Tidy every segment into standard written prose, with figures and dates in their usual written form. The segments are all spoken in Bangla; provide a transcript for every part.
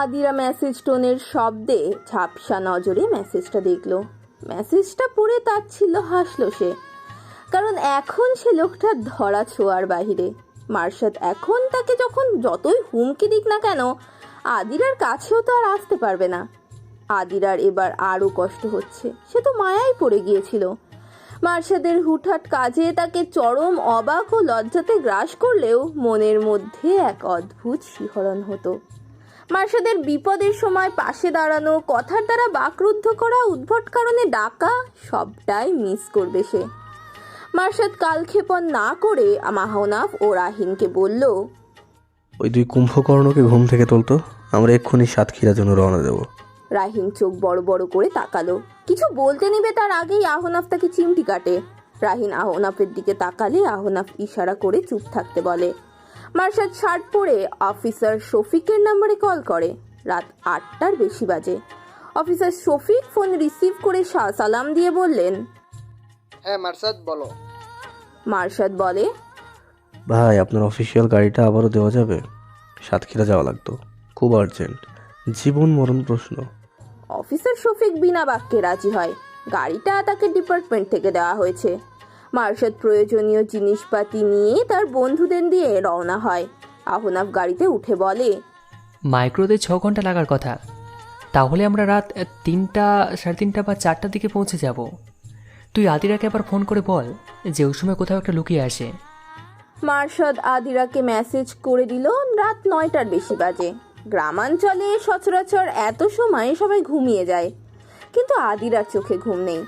আদিরা মেসেজ টোনের শব্দে ঝাপসা নজরে মেসেজটা দেখল। মেসেজটা পড়ে তার ছিল, হাসল সে, কারণ এখন সে লোকটা ধরা ছোঁয়ার বাহিরে। মার্শাদ এখন তাকে যখন যতই হুমকি দিক না কেন আদিরার কাছেও তো আর আসতে পারবে না। আদিরার এবার আরও কষ্ট হচ্ছে, সে তো মায়ায় পড়ে গিয়েছিল। মার্শাদের হুটহাট কাজে তাকে চরম অবাক ও লজ্জাতে গ্রাস করলেও মনের মধ্যে এক অদ্ভুত শিহরণ হতো। মার্শাদের বিপদের সময় পাশে দাঁড়ানো, কথার দ্বারা বাকরুদ্ধ করা, উদ্ভট কারণে ডাকা, সবটাই মিস করবে সে। মার্শাদ কালক্ষেপণ না করে মাহনাফ ও রাহিনকে বলল, ওই দুই কুম্ভকর্ণকে ঘুম থেকে তুলতো, আমরা এক্ষুনি সাতক্ষীরার জন্য রওনা দেব। রাহিন চোখ বড় বড় করে তাকালো। কিছু বলতে নিবে তার আগেই আহনাফ তাকে চিমটি কাটে। রাহিন আহনাফের দিকে তাকালে আহনাফ ইশারা করে চুপ থাকতে বলে। মার্শাদ শার্ট পরে অফিসার শফিকের নম্বরে কল করে। রাত 8টার বেশি বাজে। অফিসার শফিক ফোন রিসিভ করে সালাম দিয়ে বললেন, হ্যাঁ মার্শাদ বলো। মার্শাদ বলে, ভাই, আপনার অফিসিয়াল গাড়িটা আবারও দেওয়া যাবে? সাতক্ষীরা যাওয়া লাগতো, খুব আর্জেন্ট, জীবন মরণ প্রশ্ন। অফিসার শফিক বিনা বাক্যে রাজি হয়। গাড়িটা তাকে ডিপার্টমেন্ট থেকে দেওয়া হয়েছে। মার্শাদ প্রয়োজনীয় জিনিসপাতি নিয়ে তার বন্ধুদের দিয়ে রওনা হয়। আহনাফ গাড়িতে উঠে বলে, মাইক্রোতে 6 ঘন্টা লাগার কথা, তাহলে আমরা রাত 3টা, 3:30 বা 4টার দিকে পৌঁছে যাব। তুই আদিরাকে আবার ফোন করে বল যে ওই সময় কোথাও একটা লুকিয়ে আসে। মার্শাদ আদিরাকে মেসেজ করে দিল। রাত 9টার বেশি বাজে। গ্রামাঞ্চলে সচরাচর এত সময় সবাই ঘুমিয়ে যায়, কিন্তু আদিরার চোখে ঘুম নেই।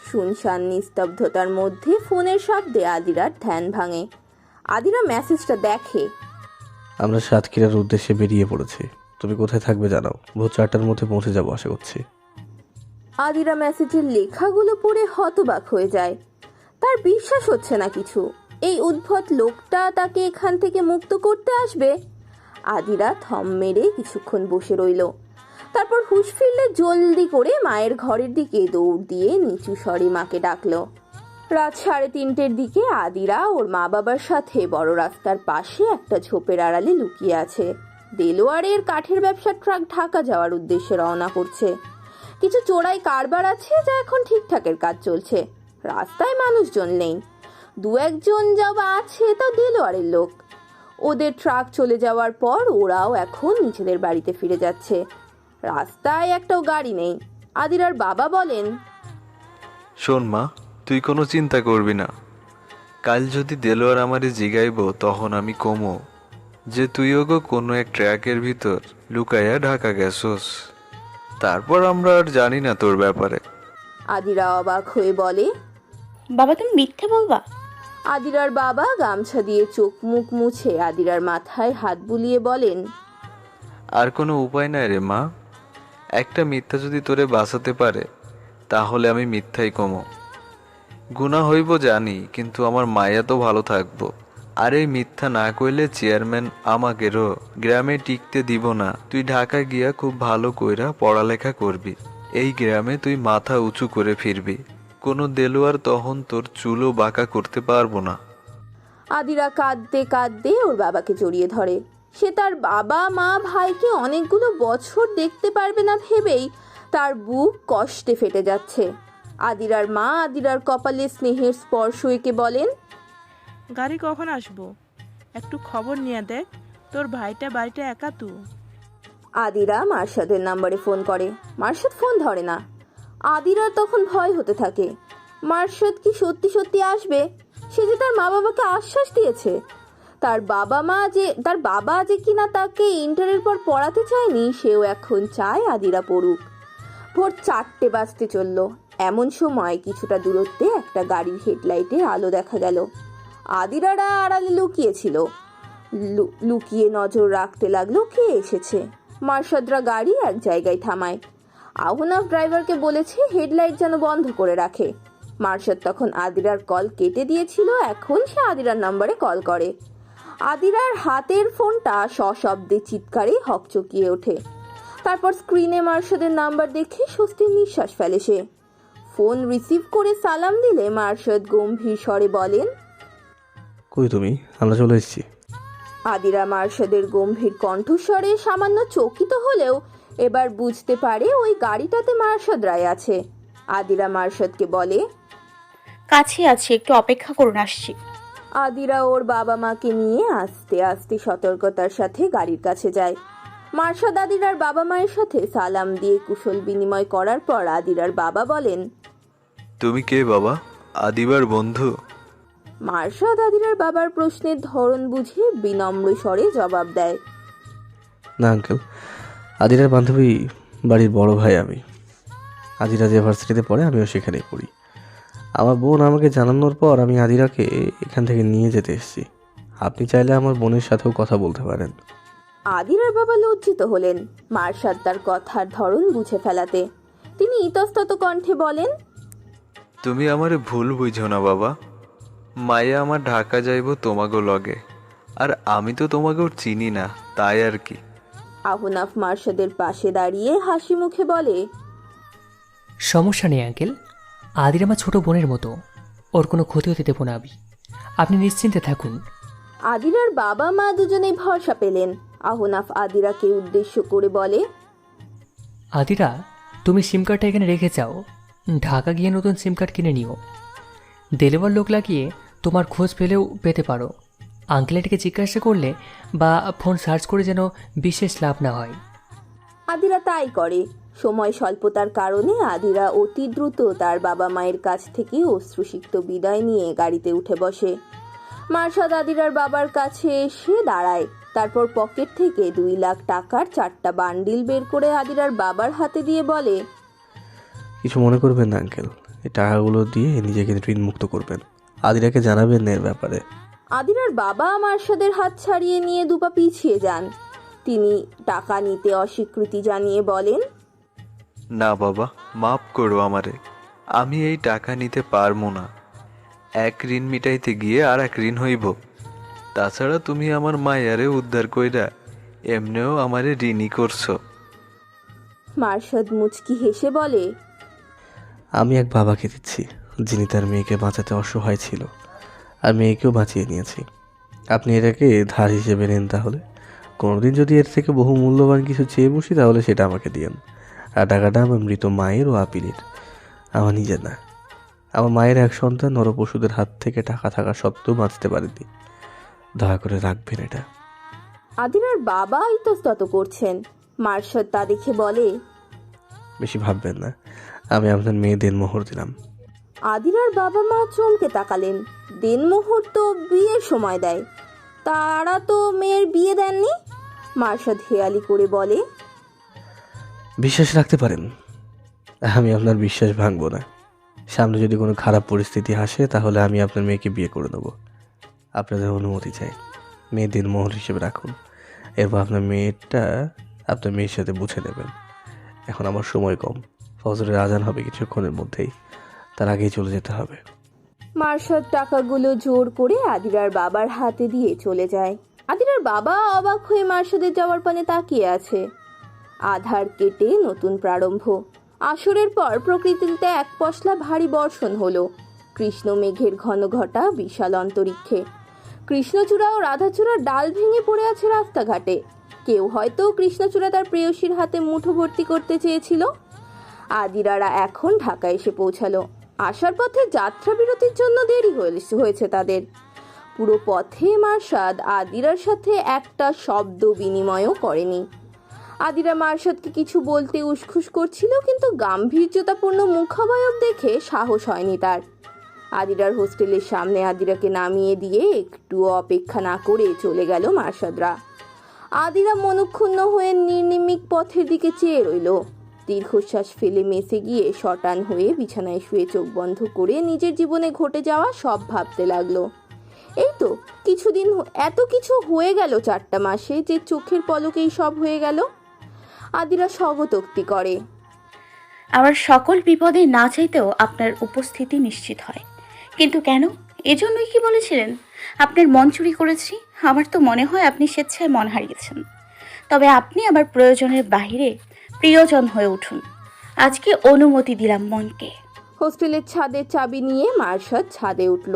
শুনশান নিস্তব্ধতার মধ্যে ফোনের শব্দে আদিরার ধ্যান ভাঙে। আদিরা মেসেজটা দেখে। আমরা সাতক্ষীরার উদ্দেশ্যে বেরিয়ে পড়েছি, তুমি কোথায় থাকবে জানাও, ভোর 4টার মধ্যে পৌঁছে যাবো আশা করছি। আদিরা মেসেজের লেখাগুলো পড়ে হতবাক হয়ে যায়। তার বিশ্বাস হচ্ছে না কিছু। এই উদ্ভট লোকটা তাকে এখান থেকে মুক্ত করতে আসবে। আদিরা থম মেরে কিছুক্ষণ বসে রইল। তারপর হুঁশ ফিরলে জলদি করে মায়ের ঘরের দিকে দৌড় দিয়ে নিচু স্বরে মাকে ডাকলো। রাত 3:30-এর দিকে আদিরা ওর মা বাবার সাথে বড় রাস্তার পাশে একটা ঝোপের আড়ালে লুকিয়ে আছে। দেলোয়ারের কাঠের ব্যবসার ট্রাক ঢাকা যাওয়ার উদ্দেশ্যে রওনা করছে। কিছু চোরাই কারবার আছে, যা এখন ঠিকঠাকের কাজ চলছে। রাস্তায় মানুষজন নেই, 2-1 যা বা আছে তা দেলোয়ারের লোক। ওদের ট্রাক চলে যাওয়ার পর ওরাও এখন নিজেদের বাড়িতে ফিরে যাচ্ছে। রাস্তায় একটাও গাড়ি নেই। আদিরার বাবা বলেন, শোন মা, তুই কোনো চিন্তা করবি না। কাল যদি দেলোয়ার আমারে জিগাইব, তখন আমি কমো যে তুইও গো কোনো এক ট্র্যাকের ভিতর লুকাইয়া ঢাকা গেছস। তারপর আমরা আর জানি না তোর ব্যাপারে। আদিরা অবাক হয়ে বলে, বাবা তুমি মিথ্যে বলবা? আদিরার বাবা গামছা দিয়ে চোখ মুখ মুছে আদিরার মাথায় হাত বুলিয়ে বলেন, আর কোনো উপায় নাই রে মা। একটা মিথ্যা যদি তোরে বাঁচাতে পারে, তাহলে আমি মিথ্যাই কমো। গুনাহ হইব জানি, কিন্তু আমার মায়া তো ভালো থাকবো। আর এই মিথ্যা না কইলে চেয়ারম্যান আমাকেরও গ্রামে টিকতে দিব না। তুই ঢাকা গিয়া খুব ভালো কইরা পড়ালেখা করবি। এই গ্রামে তুই মাথা উঁচু করে ফিরবি। কোনো দেলোয়ার তখন তোর চুলও বাঁকা করতে পারবো না। আদিরা কাঁদতে কাঁদতে ওর বাবাকে জড়িয়ে ধরে। সে তার বাবা মা ভাইকে অনেকগুলো বছর দেখতে পারবে না ভেবেই তার বুক কষ্টে ফেটে যাচ্ছে। আদিরার মা আদিরার কপালে স্নেহের স্পর্শ এঁকে বলেন, গাড়ি কখন আসবো? একটু খবর নিয়ে দেখ, তোর ভাইটা বাড়িটা একা তু। আদিরা মার্শাদের নাম্বারে ফোন করে। মার্শাদ ফোন ধরে না। আদিরার তখন ভয় হতে থাকে। মার্শাদ কি সত্যি সত্যি আসবে? সে যে তার মা বাবাকে আশ্বাস দিয়েছে। তার বাবা যে কিনা তাকে ইন্টারের পর পড়াতে চায়নি, সেও এখন চায় আদিরা পড়ুক। ভোর 4টে বাজতে চলল। এমন সময় কিছুটা দূরত্বে একটা গাড়ির হেডলাইটের আলো দেখা গেল। আদিরারা আড়ালে লুকিয়েছিল। লুকিয়ে নজর রাখতে লাগলো কে এসেছে। মার্শাদরা গাড়ি এক জায়গায় থামায়। আহনাফ ড্রাইভারকে বলেছে হেডলাইট যেন বন্ধ করে রাখে। মার্শাদ তখন আদিরার কল কেটে দিয়েছিল। এখন সে আদিরার নম্বরে কল করে। আদিরার হাতের ফোনটা সশব্দে চিৎকারে হকচকিয়ে ওঠে। তারপর স্ক্রিনে মার্শাদের নাম্বার দেখে স্বস্তির নিঃশ্বাস ফেলে সে। ফোন রিসিভ করে সালাম দিলে মার্শাদ গম্ভীর স্বরে বলেন, কই তুমি? আমরা চলে এসেছি। আদিরা মার্শাদের গম্ভীর কণ্ঠস্বরে সামান্য চকিত হলেও এবার বুঝতে পারে ওই গাড়িটাতে মার্শাদ রায় আছে। আদিরা মার্শাদকে বলে, কাছে আছি, একটু অপেক্ষা করুন, আসছি। আদিরা ওর বাবা মাকে নিয়ে আস্তে আস্তে সতর্কতার সাথে গাড়ির কাছে যায়। মার্শাদ আদিরার বাবা মায়ের সাথে সালাম দিয়ে কুশল বিনিময় করার পর আদিরার বাবা বলেন, তুমি কে বাবা? আদিবার বন্ধু? মার্শাদ আদিরার বাবার প্রশ্নের ধরন বুঝে বিনম্র স্বরে জবাব দেয়, না আঙ্কেল, আদিরার বান্ধবী বাড়ির বড় ভাই আমি। আদিরা যে ভার্সিটিতে পড়ে আমিও সেখানেই পড়ি। আমার বোন আমাকে জানানোর পর আমি আদিরাকে এখান থেকে নিয়ে যেতে এসেছি। আপনি চাইলে আমার বোনের সাথেও কথা বলতে পারেন। আদিরার বাবা লজ্জিত হলেন মার্শাদ তার কথার ধরন বুঝে ফেলাতে। তিনি ইতস্তত কণ্ঠে বলেন, তুমি আমারে ভুল বুঝো না বাবা। মায়া আমার ঢাকা যাইব তোমাগো লগে, আর আমি তো তোমাকেও চিনি না, তাই আর কি। আহনাফ মার্শাদের পাশে দাঁড়িয়ে হাসি মুখে বলে, সমস্যা নেই আঙ্কেল, আদির আমার ছোট বোনের মতো, ওর কোনো ক্ষতি হতে দেবো না আমি। আপনি নিশ্চিন্তে থাকুন। আদিরার বাবা মা দুজনেই ভরসা পেলেন। আহনাফ আদিরাকে উদ্দেশ্য করে বলে, আদিরা, তুমি সিম কার্ডটা এখানে রেখে যাও, ঢাকা গিয়ে নতুন সিম কার্ড কিনে নিও। ডেলিভার লোক লাগিয়ে তোমার খোঁজ পেলেও পেতে পারো। আঙ্কেলটিকে জিজ্ঞাসা করলে বা ফোন সার্চ করে যেন বিশেষ লাভ না হয়। আদিরা তাই করে। সময় স্বল্পতার কারণে আদিরা অতি দ্রুত তার বাবা মায়ের কাছ থেকে অশ্রুসিক্ত বিদায় নিয়ে গাড়িতে উঠে বসে। মার্শাদ আদিরার বাবার কাছে এসে দাঁড়ায়। তারপর পকেট থেকে 2 লাখ টাকার 4টা বান্ডিল বের করে আদিরার বাবার হাতে দিয়ে বলে, কিছু মনে করবেন না আঙ্কেল, এই টাকাগুলো দিয়ে নিজেকে ঋণ মুক্ত করবেন। আদিরাকে জানাবেন না এর ব্যাপারে। আদিরার বাবা মার্শাদের হাত ছাড়িয়ে নিয়ে দুপা পিছিয়ে যান। তিনি টাকা নিতে অস্বীকৃতি জানিয়ে বলেন, না বাবা, মাফ করো আমারে, আমি এই টাকা নিতে পারবো না। এক ঋণ মিটাইতে গিয়ে আর এক ঋণ হইব। তাছাড়া তুমি আমার মায়ারে উদ্ধার কইরা এমনিও আমারে ঋণই করছো। মার্শাদ মুচকি হেসে বলে, আমি এক বাবাকে দিচ্ছি, যিনি তার মেয়েকে বাঁচাতে অসহায় ছিল, আর মেয়েকেও বাঁচিয়ে নিয়েছি। আপনি এটাকে ধার হিসেবে নেন। তাহলে কোনোদিন যদি এর থেকে বহু মূল্যবান কিছু চেয়ে বসি তাহলে সেটা আমাকে দিয়েন। আর টাকাটা আমার মৃত মায়ের ও আপিলের, আমার নিজের না। আমার মায়ের এক সন্তান নরপশুদের হাত থেকে টাকা থাকা সত্ত্বেও বাঁচতে পারেনি। দয়া করে রাখবেন এটা। আদিরার বাবা ইতস্তত করছেন। মার্শাদ তা দেখে বলে, বেশি ভাববেন না, আমি আপনার মেয়ে দেনমোহর দিলাম। আদিরার বাবা মা চমকে তাকালেন। দেনমোহর তো বিয়ের সময় দেয়, তারা তো মেয়ের বিয়ে দেননি। মার্শাদ হেয়ালি করে বলে, বিশ্বাস রাখতে পারেন, আমি আপনার বিশ্বাস ভাঙবো না। সামনে যদি কোনো খারাপ পরিস্থিতি আসে তাহলে আমি আপনার মেয়েকে বিয়ে করে নেব। আপনাদের অনুমতি চাই, মেয়ে দেনমোহর হিসেবে রাখুন। এরপর আপনার মেয়ের সাথে বুঝে নেবেন। এখন আমার সময় কম, ফজরের আজান হবে কিছুক্ষণের মধ্যেই, তার আগেই চলে যেতে হবে। মার্শাদ টাকাগুলো জোর করে আদিরার বাবার হাতে দিয়ে চলে যায়। আদিরার বাবা অবাক হয়ে মার্শাদের যাওয়ার পানে তাকিয়ে আছে। আধার কেটে নতুন প্রারম্ভ। আসরের পর প্রকৃতিতে এক পশলা ভারী বর্ষণ হলো। কৃষ্ণ মেঘের ঘন ঘটা বিশাল অন্তরিক্ষে। কৃষ্ণচূড়া ও রাধাচূড়ার ডাল ভেঙে পড়ে আছে রাস্তাঘাটে। কেউ হয়তো কৃষ্ণচূড়া তার প্রেয়সীর হাতে মুঠো ভর্তি করতে চেয়েছিল। আদিরারা এখন ঢাকা এসে পৌঁছালো। আসার পথে যাত্রা বিরতির জন্য দেরি হয়েছে তাদের। পুরো পথে মার্শাদ আদিরার সাথে একটা শব্দ বিনিময়ও করেনি। আদিরা মার্শাদকে কিছু বলতে উসখুস করছিল, কিন্তু গাম্ভীর্যতাপূর্ণ মুখাবয়ব দেখে সাহস হয়নি তার। আদিরার হোস্টেলের সামনে আদিরাকে নামিয়ে দিয়ে একটু অপেক্ষা না করে চলে গেল মার্শাদরা। আদিরা মনক্ষুণ্ণ হয়ে নির্নিমিক পথের দিকে চেয়ে রইল। দীর্ঘশ্বাস ফেলে মেসে গিয়ে শটান হয়ে বিছানায় শুয়ে চোখ বন্ধ করে নিজের জীবনে ঘটে যাওয়া সব ভাবতে লাগলো। এই তো কিছুদিন, এত কিছু হয়ে গেল 4টা মাসে যে চোখের পলকেই সব হয়ে গেল। আদিরা স্বগতোক্তি করে, আমার সকল বিপদে না চাইতেও আপনার উপস্থিতি নিশ্চিত হয়। কিন্তু কেন? এজন্যই কি বলেছিলেন আপনার মন চুরি করেছি? আমার তো মনে হয় আপনি স্বেচ্ছায় মন হারিয়েছেন। তবে আপনি আমার প্রয়োজনের বাহিরে প্রিয়জন হয়ে উঠুন। আজকে অনুমতি দিলাম মনকে। হোস্টেলের ছাদের চাবি নিয়ে মার্শাদ ছাদে উঠল।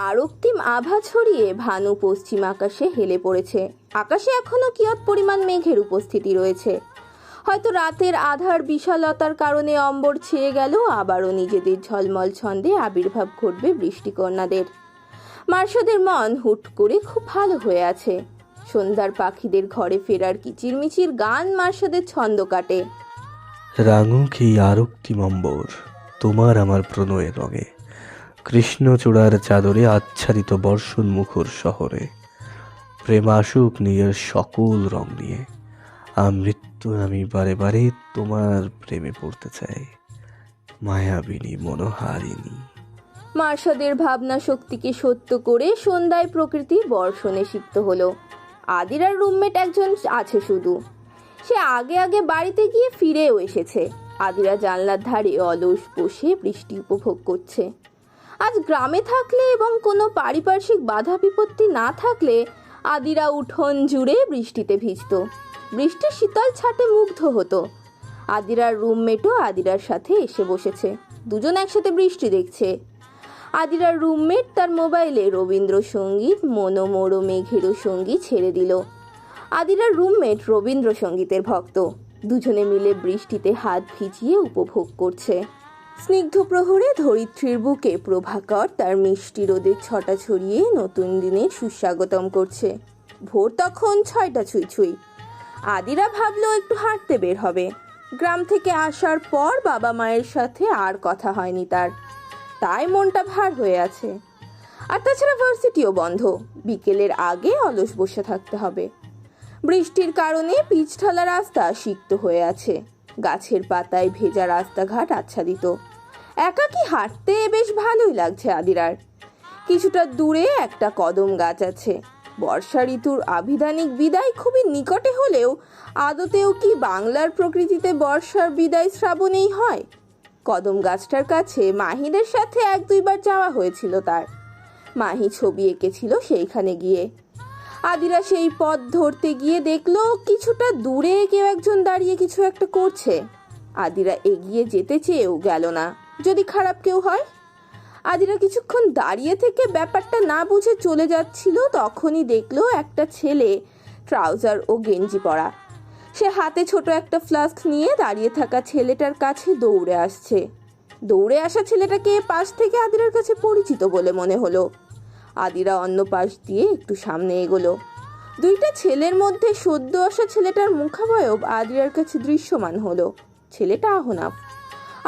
আরক্তিম আভা ছড়িয়ে ভানু পশ্চিম আকাশে হেলে পড়েছে। আকাশে এখনো কিয়ৎ পরিমাণ মেঘের উপস্থিতি রয়েছে। হয়তো রাতের আধার বিশালতার কারণে অম্বর ছেয়ে গেল, আবারও নিজেদের ঝলমল ছন্দে আবির্ভাব ঘটবে বৃষ্টিকন্যাদের। মার্শাদের মন হুট করে খুব ভালো হয়ে আছে। সন্ধ্যার পাখিদের ঘরে ফেরার কিচিরমিচির গান মার্শাদের ছন্দ কাটে। রাঙুক এই আরক্তিমম্বর তোমার আমার প্রণয়ের রঙে, কৃষ্ণচূড়ার চাদরে আচ্ছাদিত বর্ষণ মুখর শহরে, প্রেম আসুক নিজের সকল রং নিয়ে, আমৃত্যু আমি বারে বারে তোমার প্রেমে পড়তে চাই, মায়াবিনী মনোহারিণী। মার্শাদের ভাবনা শক্তিকে সত্য করে সন্ধ্যায় প্রকৃতি বর্ষণে সিক্ত হলো। আদিরার রুমমেট একজন আছে শুধু, সে আগে আগে বাড়িতে গিয়ে ফিরেও এসেছে। আদিরা জানলার ধারে অলস বসে বৃষ্টি উপভোগ করছে। আজ গ্রামে থাকলে এবং কোনো পারিপার্শ্বিক বাধা বিপত্তি না থাকলে আদিরা উঠোন জুড়ে বৃষ্টিতে ভিজত, বৃষ্টির শীতল ছাটে মুগ্ধ হতো। আদিরার রুমমেটও আদিরার সাথে এসে বসেছে, দুজন একসাথে বৃষ্টি দেখছে। আদিরার রুমমেট তার মোবাইলে রবীন্দ্রসঙ্গীত মনোমোড় মেঘেরও সঙ্গীত ছেড়ে দিল। আদিরার রুমমেট রবীন্দ্রসঙ্গীতের ভক্ত, দুজনে মিলে বৃষ্টিতে হাত ভিজিয়ে উপভোগ করছে। স্নিগ্ধ প্রহরে ধরিত্রীর বুকে প্রভাকর তার মিষ্টি রোদের ছটা ছড়িয়ে নতুন দিনে সুস্বাগতম করছে। ভোর তখন 6টা ছুঁই ছুঁই। আদিরা ভাবলো একটু হাঁটতে বের হবে। গ্রাম থেকে আসার পর বাবা মায়ের সাথে আর কথা হয়নি তার, তাই মনটা ভার হয়ে আছে। আর তাছাড়া ভার্সিটিও বন্ধ, বিকেলের আগে অলস বসে থাকতে হবে। বৃষ্টির কারণে পিচঢালা রাস্তা সিক্ত হয়ে আছে, গাছের পাতায় ভেজা রাস্তাঘাট আচ্ছাদিত। একাকী হাঁটতে বেশ ভালোই লাগছে আদিরার। কিছুটা দূরে একটা কদম গাছ আছে। বর্ষা ঋতুর আভিধানিক বিদায় খুবই নিকটে হলেও আদতেও কি বাংলার প্রকৃতিতে বর্ষার বিদায় শ্রাবণেই হয়? কদম গাছটার কাছে মাহিদের সাথে 1-2বার যাওয়া হয়েছিল তার। মাহি ছবি এঁকেছিল সেইখানে গিয়ে। আদিরা সেই পথ ধরতে গিয়ে দেখলো কিছুটা দূরে কেউ একজন দাঁড়িয়ে কিছু একটা করছে। আদিরা এগিয়ে যেতে চেয়েও গেল না, যদি খারাপ কেউ হয়। আদিরা কিছুক্ষণ দাঁড়িয়ে থেকে ব্যাপারটা না বুঝে চলে যাচ্ছিল, তখনই দেখলো একটা ছেলে ট্রাউজার ও গেঞ্জি পরা। সে হাতে ছোট একটা ফ্লাস্ক নিয়ে দাঁড়িয়ে থাকা ছেলেটার কাছে দৌড়ে আসছে। দৌড়ে আসা ছেলেটাকে পাশ থেকে আদিরার কাছে পরিচিত বলে মনে হলো। আদিরা অন্য পাশ দিয়ে একটু সামনে এগোলো। দুইটা ছেলের মধ্যে সদ্য আসা ছেলেটার মুখাবয়ব আদিরার কাছে দৃশ্যমান হলো। ছেলেটা আহনাফ।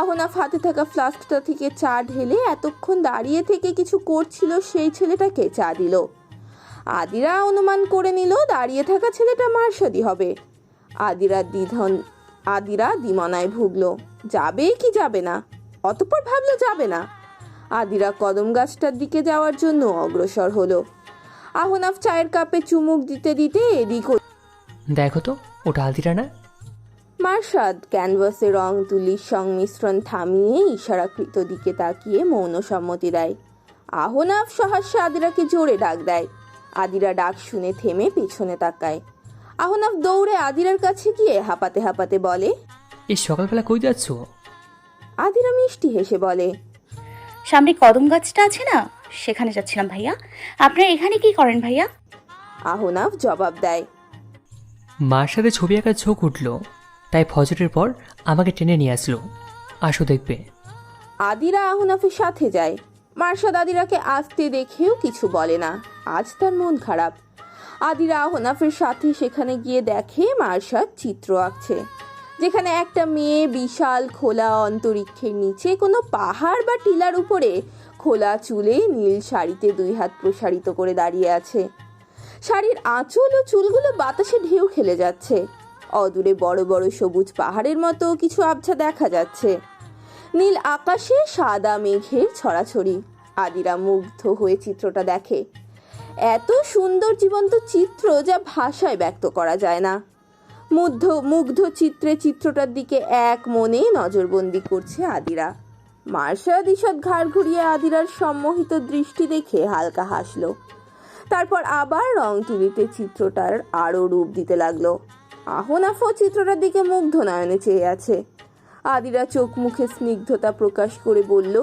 আহনাফ হাতে থাকা ফ্লাস্কটা থেকে চা ঢেলে এতক্ষণ দাঁড়িয়ে থেকে কিছু করছিল সেই ছেলেটাকে চা দিল। আদিরা অনুমান করে নিল দাঁড়িয়ে থাকা ছেলেটা মার্শাদি হবে। আদিরা দিমনায় ভুগলো, যাবে কি যাবে না। অতঃপর ভাবলো যাবে না। আদিরা কদম গাছটার দিকে যাওয়ার জন্য অগ্রসর হলো। আহনাফ চায়ের কাপে চুমুক দিতে দিতে এদিক দেখো তো ওটা আদিরা না? মার্শাদ ক্যানভাসে রং তুলির সংমিশ্রণ থামিয়ে ইশারাকৃত দিকে তাকিয়ে মৌন সম্মতি দেয়। আহনাফ সহসা আদিরাকে জোরে ডাক দেয়। আদিরা ডাক শুনে থেমে পেছনে তাকায়। আহনাফ দৌড়ে আদিরার কাছে গিয়ে হাঁপাতে হাঁপাতে বলে, এই সকালবেলা কই যাচ্ছ? আদিরা মিষ্টি হেসে বলে, সামনে কদম গাছটা আছে না, সেখানে যাচ্ছিলাম ভাইয়া। আপনারা এখানে কি করেন ভাইয়া? আহনাফ জবাব দেয়, মার সাথে ছবি আঁকার ঝোঁক উঠলো, তাই ফজরের পর আমাকে টেনে নিয়ে আসলো, আসো দেখবে। আদিরা আহনাফের সাথে যায়। মার্শাদ আদিরাকে আসতে দেখেও কিছু বলে না, আজ তার মন খারাপ। আদিরা আহনাফের সাথে সেখানে গিয়ে দেখে মার্শাদ চিত্র আঁকছে, যেখানে একটা মেয়ে বিশাল খোলা অন্তরিক্ষের নিচে কোনো পাহাড় বা টিলার উপরে খোলা চুলে নীল শাড়িতে 2 হাত প্রসারিত করে দাঁড়িয়ে আছে। শাড়ির আঁচল ও চুলগুলো বাতাসে ঢেউ খেলে যাচ্ছে। অদূরে বড় বড় সবুজ পাহাড়ের মতো কিছু আবছা দেখা যাচ্ছে। নীল আকাশে সাদা মেঘের ছড়াছড়ি। আদিরা মুগ্ধ হয়ে চিত্রটা দেখে। এত সুন্দর জীবন্ত চিত্র যা ভাষায় ব্যক্ত করা যায় না। মুগ্ধ চিত্রে চিত্রটার দিকে এক মনে নজরবন্দি করছে আদিরা। মার্শাদ ঈষৎ ঘাড় ঘুরিয়ে আদিরার সম্মোহিত দৃষ্টি দেখে হালকা হাসলো। তারপর আবার রং তুলিতে চিত্রটার আরও রূপ দিতে লাগলো। আহনাফও চিত্রটার দিকে মুগ্ধ নয়নে চেয়ে আছে। আদিরা চোখ মুখে স্নিগ্ধতা প্রকাশ করে বলল,